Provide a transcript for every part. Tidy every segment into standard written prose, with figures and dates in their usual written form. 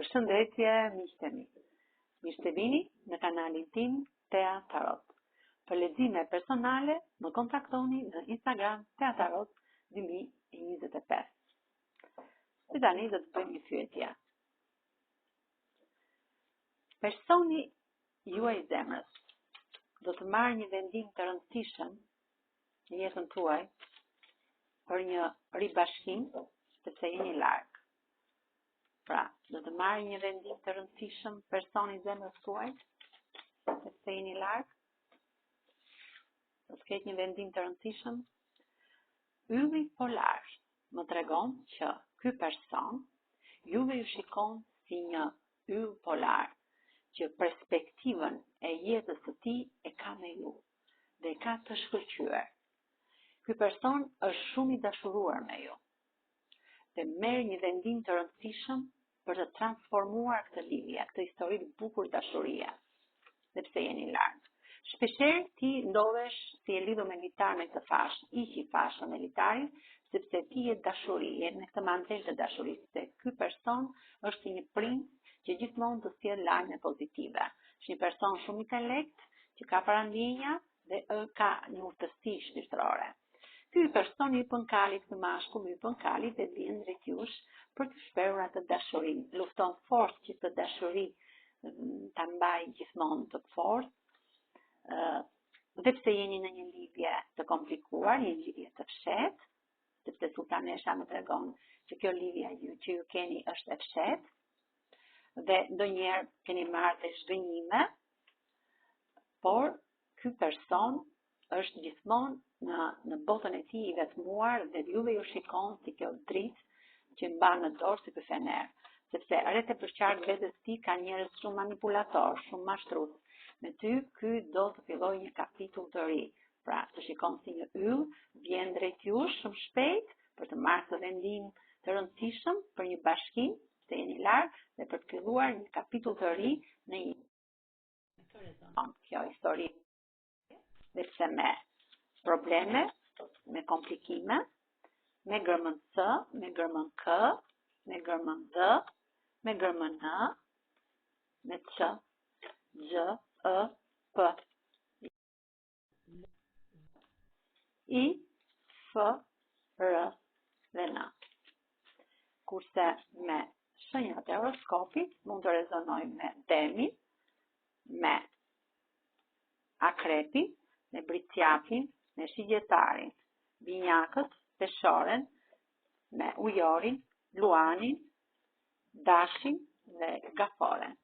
Përshëndetje, miqtemi. Mirë se vini në kanalin tim Tea Tarot. Për lexime personale, më kontaktoni në Instagram Tea Tarot 2025. Dhe tani do të bëjmë një pyetje. Personi juaj zemrës do të marrë një vendim të rëndësishëm në jetën tuaj për një ribashkim, sepse jeni larg. Pra, do të marrë një vendim të rëndësishëm personi zemrës tuaj, sepse jeni larg. Do të ketë një vendim të rëndësishëm. Ylli polar më tregon që ky person juve ju shikon si një yll polar, që perspektivën e jetës së tij e ka me ju dhe e ka të shkëlqyer. Ky person është shumë i dashuruar me ju dhe merr një vendim të rëndësishëm për të transformuar këtë lidhje, këtë histori të bukur dashurie, sepse jeni larg. Shpeshherë ti ndodhesh si e lidhur me litar me këtë fashë, iqi fashën e litarit, sepse ti je dashuri, je në këtë mantel të dashurisë, se ky person është si një princ që gjithmonë të sjell lajme pozitive. Është një person shumë intelekt, që ka parandjenja dhe ka një urtësi shpirtërore. Ky person i bën kalit të mashkull, i bën kalit dhe vjen drejt jush për të shprehur atë dashuri. Lufton fort që të dashuri ta mbaj gjithmonë të fortë. Dhe pse jeni në një lidhje të komplikuar, një lidhje të fshehtë, sepse Sultanesha më tregon që kjo lidhje që ju keni është e fshehtë, dhe ndonjëherë keni marrë dhe zhgënjime, por ky person është gjithmonë në botën e tij i vetmuar dhe juve ju shikon si kjo dritë që mban në dorë si ky fener, sepse rreth e përqark vetes tij ka njerëz shumë manipulator, shumë mashtrues. Me ty ky do të fillojë një kapitull të ri. Pra, të shikon si një yll, vjen drejt jush shumë shpejt për të marrë këtë vendim të rëndësishëm për një bashkim, se jeni larg, dhe për të filluar një kapitull të ri në një kjo histori, dhe pse me probleme, me komplikime, me gërmën C, me gërmën K, me gërmën D, me gërmën N, me Q, G, E, P, I, F, R dhe N. Kurse me shenjat e horoskopit mund të rezonoj me Demin, me Akrepi, me Bricjapin, me Shigjetarin, Binjakët, Peshoren, me Ujorin, Luanin, Dashin dhe Gaforen.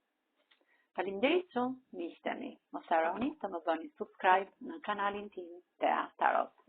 Faleminderit shumë, miqtemi. Mos harroni të më bëni subscribe në kanalin tim Tea Tarot.